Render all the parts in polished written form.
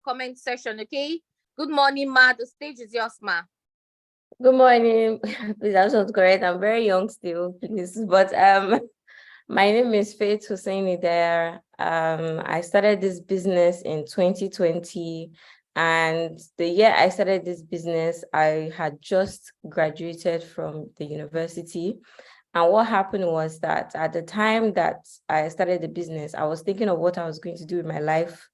comment section, okay? Good morning, Ma. The stage is yours, Ma. Good morning. Please, that was correct. I'm very young still, please. But my name is Faith Husseini there. I started this business in 2020. And the year I started this business, I had just graduated from the university. And what happened was that at the time that I started the business, I was thinking of what I was going to do with my life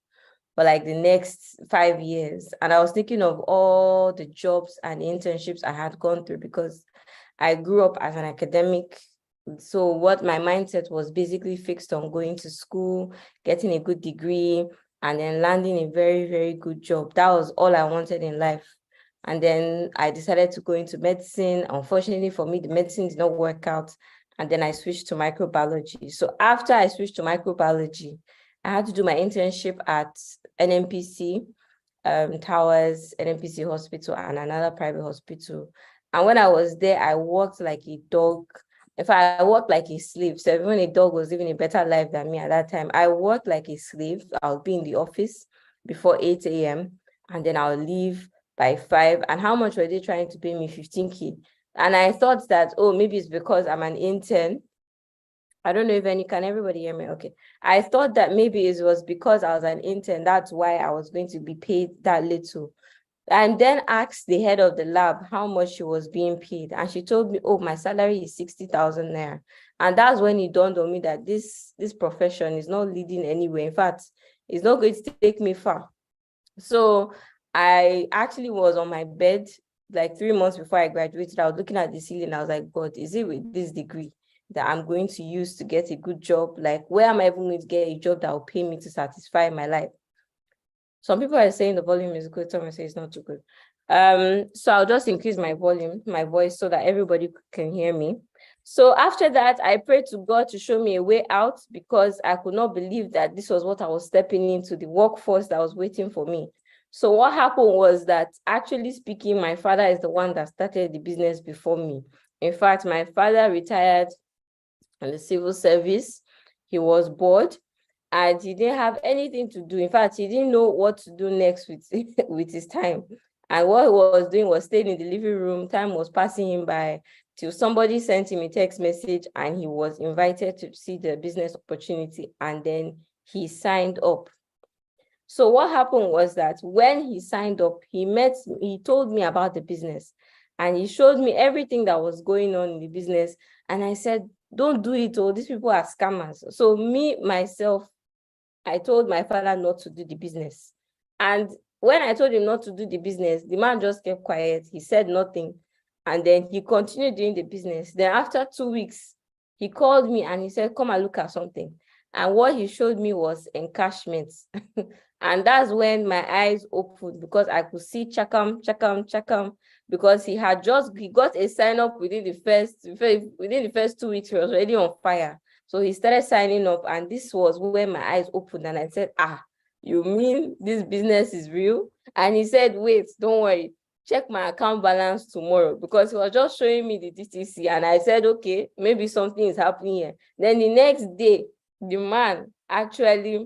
for like the next 5 years. And I was thinking of all the jobs and internships I had gone through because I grew up as an academic. So what my mindset was basically fixed on going to school, getting a good degree, and then landing a very, very good job. That was all I wanted in life. And then I decided to go into medicine. Unfortunately for me, the medicine did not work out. And then I switched to microbiology. So after I switched to microbiology, I had to do my internship at NMPC, Towers, NMPC Hospital, and another private hospital. And when I was there, I worked like a dog. In fact, I worked like a slave. So even a dog was living a better life than me at that time. I worked like a slave. I'll be in the office before 8 a.m. and then I'll leave by 5. And how much were they trying to pay me? 15K. And I thought that, oh, maybe it's because I'm an intern. I don't know if can everybody hear me? Okay. I thought that maybe it was because I was an intern. That's why I was going to be paid that little. And then asked the head of the lab how much she was being paid. And she told me, oh, my salary is 60,000 naira. And that's when it dawned on me that this profession is not leading anywhere. In fact, it's not going to take me far. So I actually was on my bed like 3 months before I graduated. I was looking at the ceiling. I was like, God, is it with this degree that I'm going to use to get a good job? Like, where am I even going to get a job that will pay me to satisfy my life? Some people are saying the volume is good. Some say it's not too good. So I'll just increase my volume, my voice, so that everybody can hear me. So after that, I prayed to God to show me a way out because I could not believe that this was what I was stepping into, the workforce that was waiting for me. So what happened was that, actually speaking, my father is the one that started the business before me. In fact, my father retired in the civil service. He was bored and he didn't have anything to do. In fact, he didn't know what to do next with, with his time. And what he was doing was staying in the living room. Time was passing him by till somebody sent him a text message and he was invited to see the business opportunity. And then he signed up. So what happened was that when he signed up, he told me about the business and he showed me everything that was going on in the business. And I said, don't do it. Oh, these people are scammers. So myself, I told my father not to do the business. And when I told him not to do the business, the man just kept quiet. He said nothing. And then he continued doing the business. Then after 2 weeks, he called me and he said, come and look at something. And what he showed me was encashments. And that's when my eyes opened because I could see Chakam, because he got a sign up within the first 2 weeks. He was already on fire. So he started signing up, and this was when my eyes opened and I said, you mean this business is real? And he said, wait, don't worry, check my account balance tomorrow, because he was just showing me the DTC. And I said, okay, maybe something is happening here. Then the next day, the man actually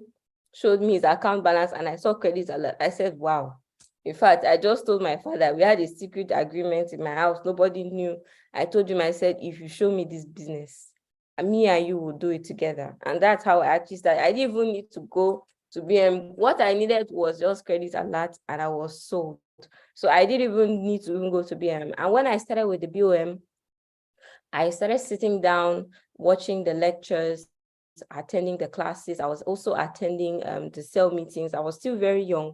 showed me his account balance and I saw credit alert. I said, wow. In fact, I just told my father, we had a secret agreement in my house. Nobody knew. I told him, I said, if you show me this business, me and you will do it together. And that's how I actually started. I didn't even need to go to BM. What I needed was just credit alert and I was sold. So I didn't even need to even go to BM. And when I started with the BOM, I started sitting down, watching the lectures, attending the classes. I was also attending the cell meetings. I was still very young.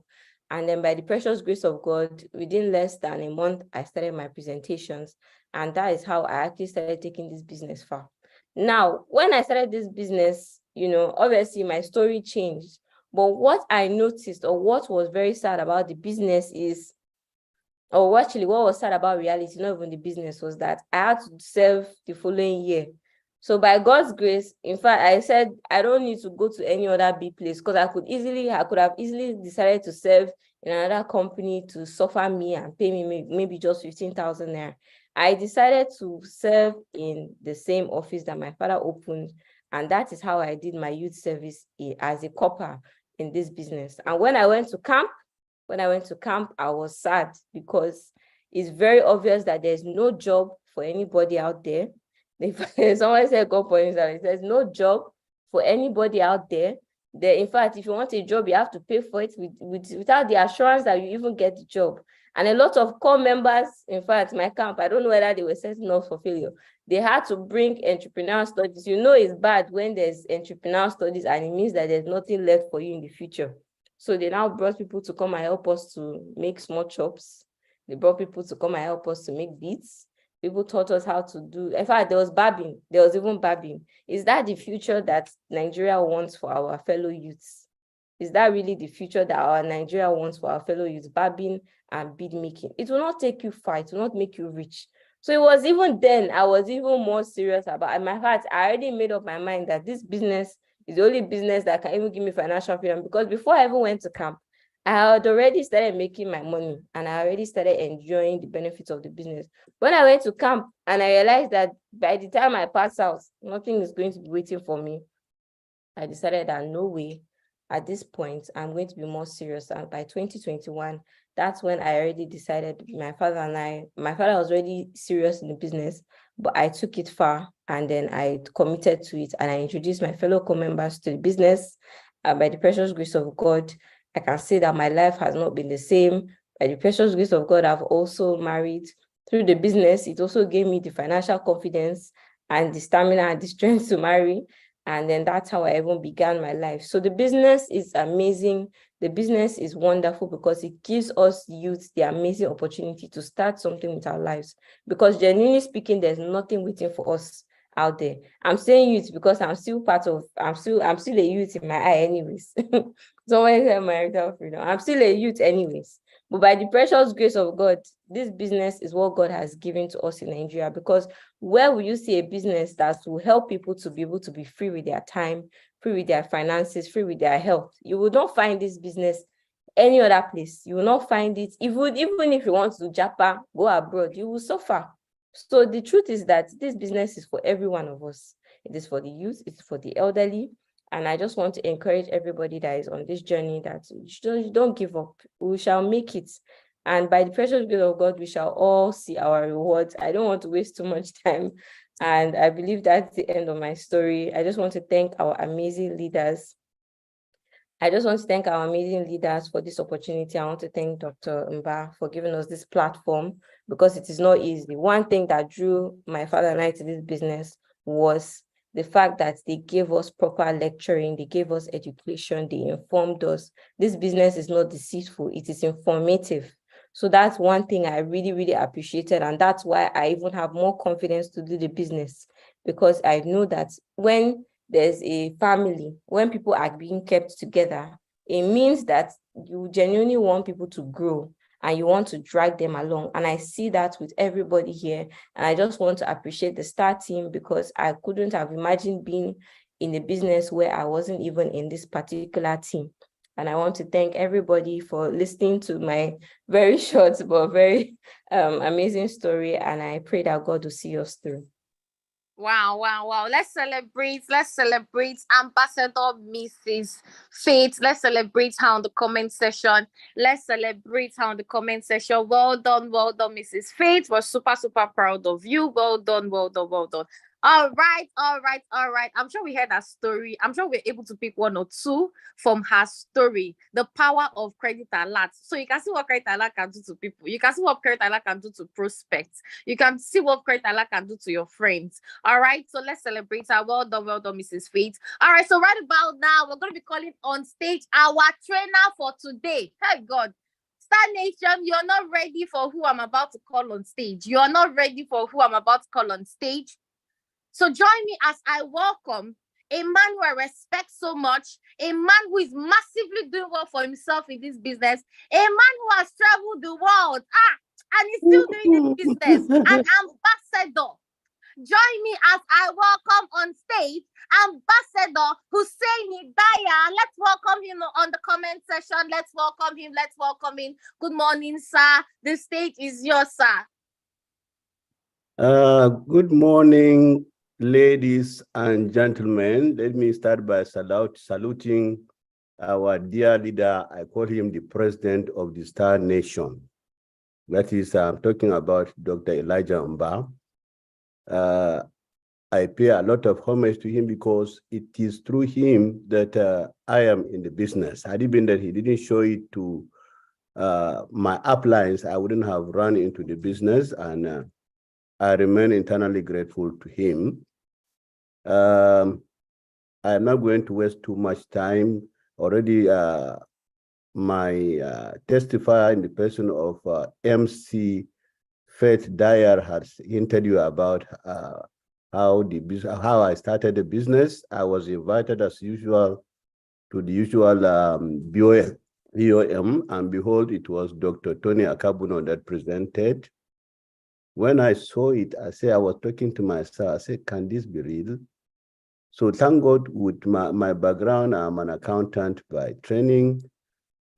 And then by the precious grace of God, within less than a month, I started my presentations. And that is how I actually started taking this business far. Now, when I started this business, obviously my story changed. But what I noticed, or what was very sad about the business is, or actually what was sad about reality, not even the business, was that I had to serve the following year. So by God's grace, in fact, I said, I don't need to go to any other big place because I could have easily decided to serve in another company to suffer me and pay me maybe just 15,000 naira. I decided to serve in the same office that my father opened. And that is how I did my youth service as a corper in this business. And when I went to camp, when I went to camp, I was sad because it's very obvious that there's no job for anybody out there. If someone said, go for instance, there's no job for anybody out there. In fact, if you want a job, you have to pay for it without the assurance that you even get the job. And a lot of core members, in fact, my camp, I don't know whether they were setting up for failure. They had to bring entrepreneurial studies. You know, it's bad when there's entrepreneurial studies and it means that there's nothing left for you in the future. So they now brought people to come and help us to make small chops. They brought people to come and help us to make beats. People taught us how to do, in fact, there was barbing. There was even barbing. Is that the future that Nigeria wants for our fellow youths? Is that really the future that our Nigeria wants for our fellow youths? Barbing and bead making. It will not take you far. It will not make you rich. So it was even then, I was even more serious about it. In my heart, I already made up my mind that this business is the only business that can even give me financial freedom, because before I even went to camp, I had already started making my money and I already started enjoying the benefits of the business. When I went to camp and I realized that by the time I pass out, nothing is going to be waiting for me, I decided that no way, at this point, I'm going to be more serious. And by 2021, that's when I already decided, my father was already serious in the business, but I took it far and then I committed to it and I introduced my fellow co-members to the business. And by the precious grace of God, I can say that my life has not been the same. By the precious grace of God, I've also married. Through the business, it also gave me the financial confidence and the stamina and the strength to marry. And then that's how I even began my life. So the business is amazing. The business is wonderful because it gives us youth the amazing opportunity to start something with our lives. Because genuinely speaking, there's nothing waiting for us out there. I'm saying youth because I'm still a youth in my eye anyways. Someone said marital freedom. I'm still a youth anyways. But by the precious grace of God, this business is what God has given to us in Nigeria, because where will you see a business that will help people to be able to be free with their time, free with their finances, free with their health? You will not find this business any other place. You will not find it. Even if you want to do Japan, go abroad, you will suffer. So the truth is that this business is for every one of us. It is for the youth, it's for the elderly. And I just want to encourage everybody that is on this journey that you don't give up. We shall make it. And by the precious grace of God, we shall all see our rewards. I don't want to waste too much time. And I believe that's the end of my story. I just want to thank our amazing leaders. I just want to thank our amazing leaders for this opportunity. I want to thank Dr. Mba for giving us this platform, because it is not easy. One thing that drew my father and I to this business was the fact that they gave us proper lecturing, they gave us education, they informed us. This business is not deceitful, it is informative. So that's one thing I really, really appreciated. And that's why I even have more confidence to do the business, because I know that when there's a family, when people are being kept together, it means that you genuinely want people to grow and you want to drag them along. And I see that with everybody here. And I just want to appreciate the STAR team, because I couldn't have imagined being in a business where I wasn't even in this particular team. And I want to thank everybody for listening to my very short but very amazing story. And I pray that God will see us through. Wow. Let's celebrate Ambassador Mrs. Faith. Let's celebrate her on the comment section. Well done, Mrs. Faith. We're super, super proud of you. Well done. All right. I'm sure we heard her story. I'm sure we're able to pick one or two from her story. The power of credit alert. So you can see what credit alert can do to people. You can see what credit alert can do to prospects. You can see what credit alert can do to your friends. All right. So let's celebrate her. Well done, Mrs. Faith. All right. So right about now, we're going to be calling on stage our trainer for today. Hey, God. Star Nation, you're not ready for who I'm about to call on stage. So join me as I welcome a man who I respect so much, a man who is massively doing well for himself in this business, a man who has traveled the world, and he's still doing this business, an ambassador. Join me as I welcome on stage Ambassador Hussein Hidayah. Let's welcome him on the comment section. Let's welcome him. Good morning, sir. The stage is yours, sir. Good morning, ladies and gentlemen. Let me start by saluting our dear leader, I call him the president of the Star Nation. That is, I'm talking about Dr. Elijah Mba. I pay a lot of homage to him because it is through him that I am in the business. Had it been that he didn't show it to my uplines, I wouldn't have run into the business, and I remain internally grateful to him. I am not going to waste too much time. Already, my testifier in the person of MC Faith Dyer has hinted you about how I started the business. I was invited as usual to the usual BOM, and behold, it was Dr. Tony Akabuno that presented. When I saw it, I was talking to myself, I said, can this be real? So thank God, with my background, I'm an accountant by training,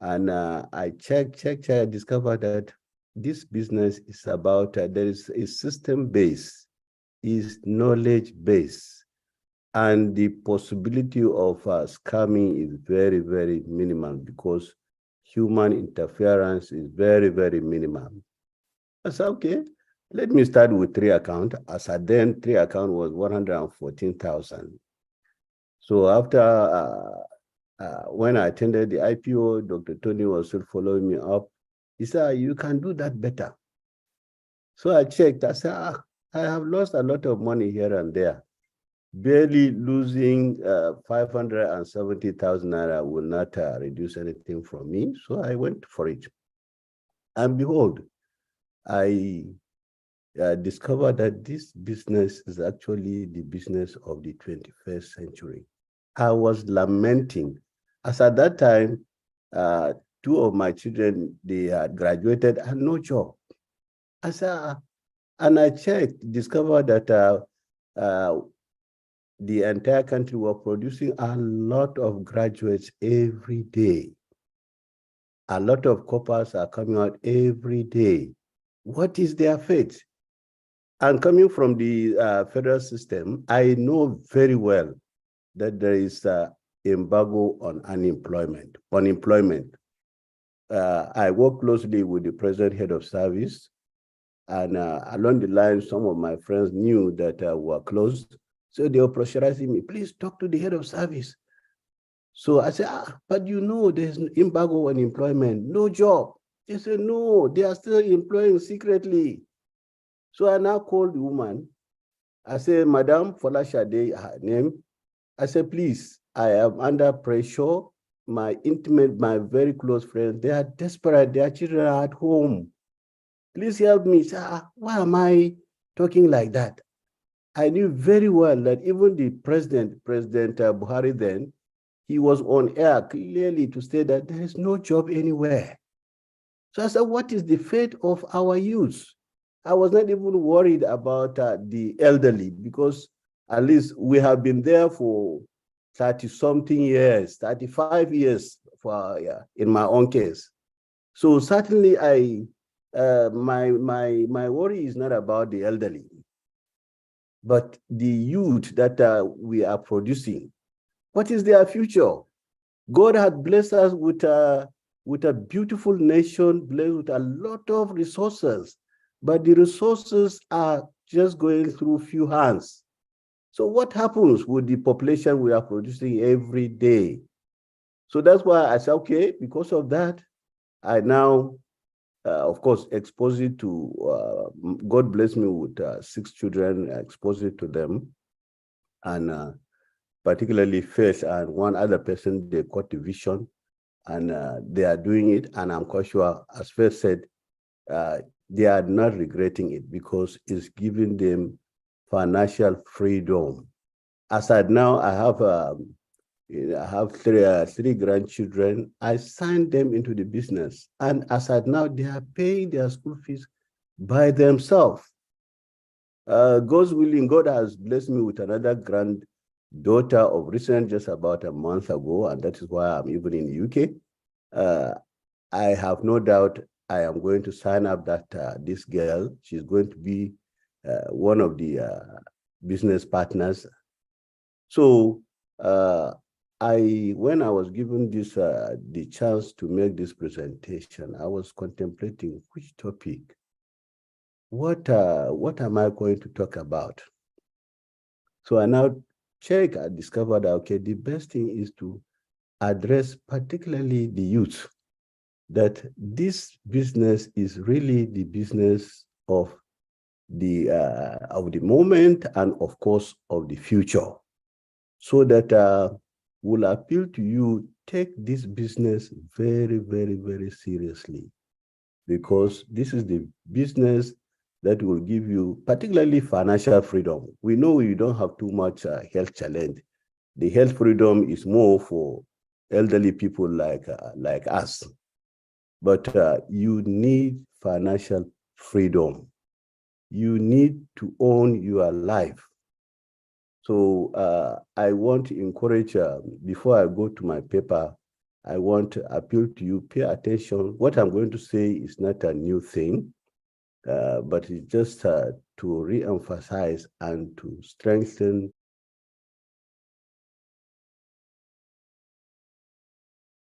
and I checked, I discovered that this business is about, there is a system base, is knowledge base, and the possibility of scamming is very, very minimal because human interference is very, very minimal. I said, okay, let me start with 3 accounts. As at then, 3 account was 114,000. So after, when I attended the IPO, Dr. Tony was still following me up. He said, you can do that better. So I checked, I said, I have lost a lot of money here and there. Barely losing 570,000 naira will not reduce anything from me. So I went for it. And behold, I discovered that this business is actually the business of the 21st century. I was lamenting, as at that time, 2 of my children, they had graduated and no job. I said, and I checked, discovered that the entire country were producing a lot of graduates every day. A lot of coppers are coming out every day. What is their fate? And coming from the federal system, I know very well that there is embargo on unemployment. I work closely with the present head of service, and along the line, some of my friends knew that were closed. So they were pressurizing me, please talk to the head of service. So I said, but you know, there's embargo on employment, no job. They said, no, they are still employing secretly. So I now called the woman. I said, Madam Folashade, her name. I said, please, I am under pressure. My intimate, my very close friends, they are desperate. Their children are at home. Please help me. Say, why am I talking like that? I knew very well that even the President Buhari then, he was on air clearly to say that there is no job anywhere. So I said, what is the fate of our youth? I was not even worried about the elderly because at least we have been there for 30-something years, 35 years in my own case. So certainly my worry is not about the elderly, but the youth that we are producing. What is their future? God had blessed us with a beautiful nation, blessed with a lot of resources, but the resources are just going through few hands. So what happens with the population we are producing every day? So that's why I said, okay, because of that, I now, of course, expose it to, God bless me with 6 children, expose it to them. And particularly Faith and one other person, they caught the vision and they are doing it. And I'm quite sure, as Faith said, they are not regretting it because it's giving them financial freedom. As I now, I have 3 grandchildren. I signed them into the business. And as at now, they are paying their school fees by themselves. God's willing, God has blessed me with another granddaughter of recent, just about a month ago, and that is why I'm even in the UK. I have no doubt I am going to sign up that this girl, she's going to be one of the business partners. So when I was given this the chance to make this presentation, I was contemplating which topic, what am I going to talk about? So I now I discovered that, okay, the best thing is to address particularly the youth, that this business is really the business of the moment and of course of the future, so that will appeal to you. Take this business very, very, very seriously, because this is the business that will give you particularly financial freedom. We know you don't have too much health challenge. The health freedom is more for elderly people like us. But you need financial freedom. You need to own your life. So I want to encourage, before I go to my paper, I want to appeal to you, pay attention. What I'm going to say is not a new thing, but it's just to re-emphasize and to strengthen